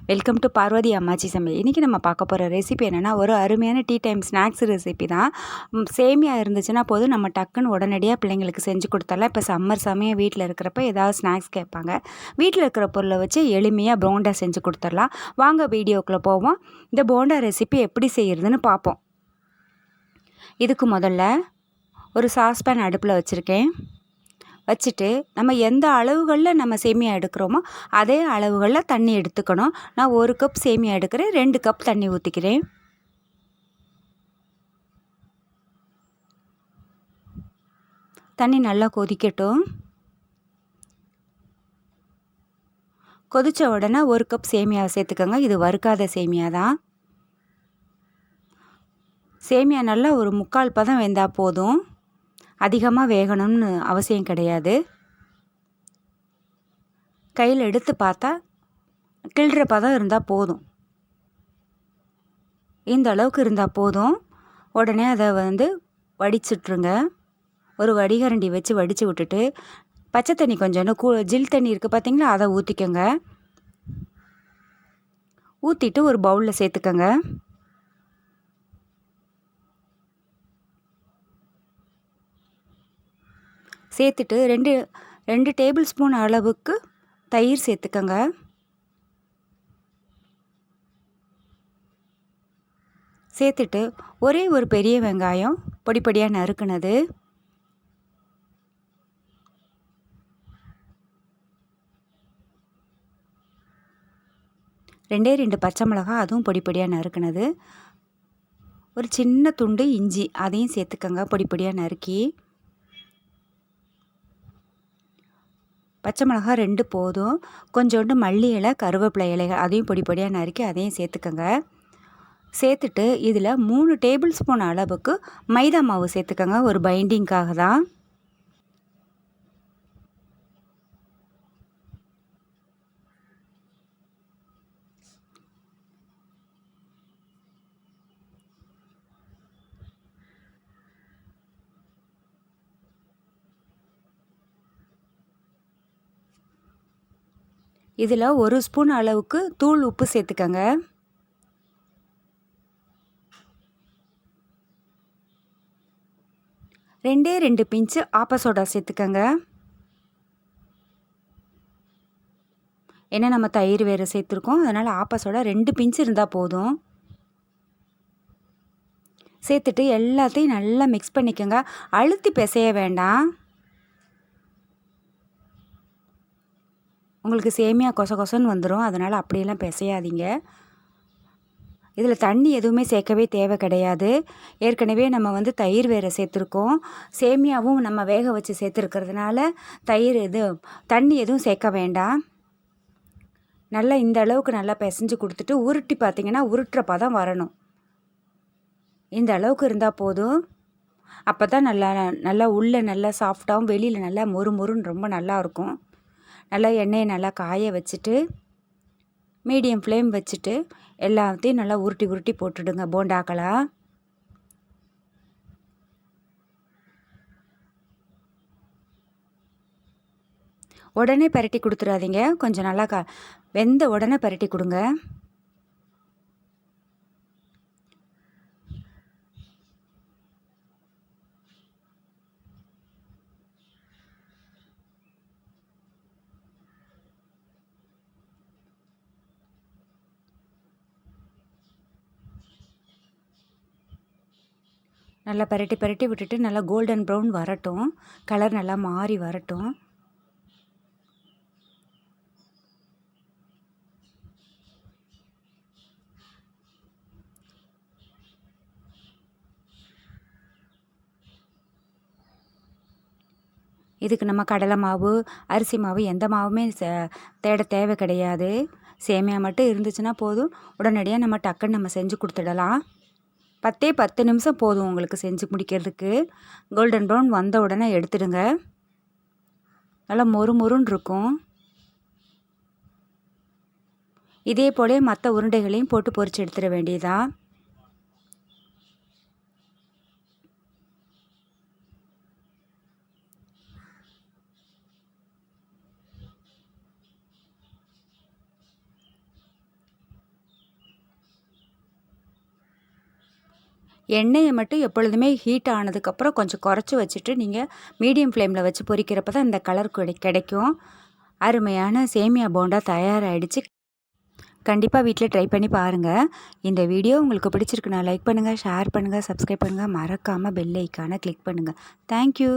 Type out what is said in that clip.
Welcome to Parvati அம்மாச்சி சமையல். இன்றைக்கி நம்ம பார்க்க போகிற ரெசிபி என்னென்னா, ஒரு அருமையான டீ டைம் ஸ்நாக்ஸ் ரெசிபி தான். சேமியா இருந்துச்சுன்னா போதும், நம்ம டக்குன்னு உடனடியாக பிள்ளைங்களுக்கு செஞ்சு கொடுத்துடலாம். இப்போ சம்மர் சமயம் வீட்டில் இருக்கிறப்ப ஏதாவது ஸ்நாக்ஸ் கேட்பாங்க. வீட்டில் இருக்கிற பொருளை வச்சு எளிமையாக போண்டா செஞ்சு கொடுத்துடலாம். வாங்க வீடியோக்குள்ளே போவோம். இந்த போண்டா ரெசிபி எப்படி செய்கிறதுன்னு பார்ப்போம். இதுக்கு முதல்ல ஒரு சாஸ்பேன் அடுப்பில் வச்சுருக்கேன். வச்சுட்டு நம்ம எந்த அளவுகளில் நம்ம சேமியா எடுக்கிறோமோ அதே அளவுகளில் தண்ணி எடுத்துக்கணும். நான் 1 கப் சேமியா எடுக்கிறேன், 2 கப் தண்ணி ஊற்றிக்கிறேன். தண்ணி நல்லா கொதிக்கட்டும். கொதித்த உடனே 1 கப் சேமியாவை சேர்த்துக்கோங்க. இது வறுக்காத சேமியா தான். சேமியா நல்லா ஒரு 3/4 பதம் வெந்தால் போதும். அதிகமாக வேகணும்னு அவசியம் கிடையாது. கையில் எடுத்து பார்த்தா கிள்ளுற பதம் இருந்தால் போதும். இந்த அளவுக்கு இருந்தால் போதும். உடனே அதை வடிச்சிட்ருங்க. ஒரு வடிகரண்டி வச்சு வடித்து விட்டுட்டு, பச்சை தண்ணி கொஞ்சோண்டு ஜில் தண்ணி இருக்குது பார்த்தீங்களா, அதை ஊற்றிக்கோங்க. ஊற்றிட்டு ஒரு பவுலில் சேர்த்துக்கோங்க. சேர்த்துட்டு 2 டேபிள் ஸ்பூன் அளவுக்கு தயிர் சேர்த்துக்கோங்க. சேர்த்துட்டு ஒரே ஒரு பெரிய வெங்காயம் பொடி பொடியாக நறுக்குனது, ரெண்டே 2 பச்சை மிளகாய், அதுவும் பொடி பொடியாக நறுக்குனது, ஒரு சின்ன துண்டு இஞ்சி, அதையும் சேர்த்துக்கோங்க பொடி பொடியாக நறுக்கி. பச்சை மிளகாய் 2 போதும். கொஞ்சோண்டு மல்லி இலை, கருவேப்பிலை இலைகள், அதையும் பொடி பொடியாக நறுக்கி அதையும் சேர்த்துக்கோங்க. சேர்த்துட்டு இதில் 3 டேபிள் ஸ்பூன் அளவுக்கு மைதா மாவு சேர்த்துக்கோங்க, ஒரு பைண்டிங்காக தான். இதில் 1 ஸ்பூன் அளவுக்கு தூள் உப்பு சேர்த்துக்கோங்க. ரெண்டே 2 பிஞ்சு ஆப்ப சோடா சேர்த்துக்கோங்க. ஏன்னா நம்ம தயிர் வேறு சேர்த்துருக்கோம், அதனால் ஆப்ப சோடா 2 பிஞ்சு இருந்தால் போதும். சேர்த்துட்டு எல்லாத்தையும் நல்லா மிக்ஸ் பண்ணிக்கோங்க. அழுத்தி பிசைய வேண்டாம். உங்களுக்கு சேமியா கொசன்னு வந்துடும், அதனால் அப்படியெல்லாம் பிசையாதீங்க. இதில் தண்ணி எதுவுமே சேர்க்கவே தேவை கிடையாது. ஏற்கனவே நம்ம தயிர் வேறு சேர்த்துருக்கோம். சேமியாவும் நம்ம வேக வச்சு சேர்த்துருக்கிறதுனால தண்ணி எதுவும் சேர்க்க வேண்டாம். நல்லா இந்த அளவுக்கு நல்லா பிசைஞ்சு கொடுத்துட்டு உருட்டி பார்த்திங்கன்னா உருட்டுற பதம் வரணும். இந்த அளவுக்கு இருந்தால் போதும். அப்போ தான் நல்லா உள்ளே நல்லா சாஃப்டாகவும் வெளியில் நல்லா மொறுன்னு ரொம்ப நல்லாயிருக்கும். நல்லா எண்ணெயை நல்லா காய வச்சுட்டு மீடியம் ஃப்ளேம் வச்சுட்டு எல்லாத்தையும் நல்லா உருட்டி போட்டுடுங்க போண்டாக்களாக. உடனே பரட்டி கொடுத்துடாதீங்க, கொஞ்சம் நல்லா வெந்த உடனே பரட்டி கொடுங்க. நல்லா பரட்டி விட்டுட்டு நல்லா கோல்டன் ப்ரௌன் வரட்டும், கலர் நல்லா மாறி வரட்டும். இதுக்கு நம்ம கடலை மாவு, அரிசி மாவு எந்த மாவுமே தேட தேவை கிடையாது. சேமியா மட்டும் இருந்துச்சுன்னா போதும், உடனடியாக நம்ம டக்குன்னு நம்ம செஞ்சு கொடுத்துடலாம். 10 நிமிஷம் போதும் உங்களுக்கு செஞ்சு முடிக்கிறதுக்கு. கோல்டன் ப்ரௌன் வந்த உடனே எடுத்துடுங்க. நல்லா மொறுன்னு இருக்கும். இதே போல மற்ற உருண்டைகளையும் போட்டு பொரிச்சு எடுத்துட வேண்டியதான். எண்ணெயை மட்டும் எப்பொழுதுமே ஹீட் ஆனதுக்கப்புறம் கொஞ்சம் குறைச்சி வச்சுட்டு நீங்கள் மீடியம் ஃப்ளேமில் வச்சு பொரிக்கிறப்ப தான் இந்த கலர் கிடைக்கும். அருமையான சேமியா போண்டா தயாராகிடுச்சு. கண்டிப்பாக வீட்டில் ட்ரை பண்ணி பாருங்கள். இந்த வீடியோ உங்களுக்கு பிடிச்சிருக்குன்னா லைக் பண்ணுங்கள், ஷேர் பண்ணுங்கள், சப்ஸ்கிரைப் பண்ணுங்கள். மறக்காமல் பெல் ஐக்கானை கிளிக் பண்ணுங்கள். தேங்க்யூ.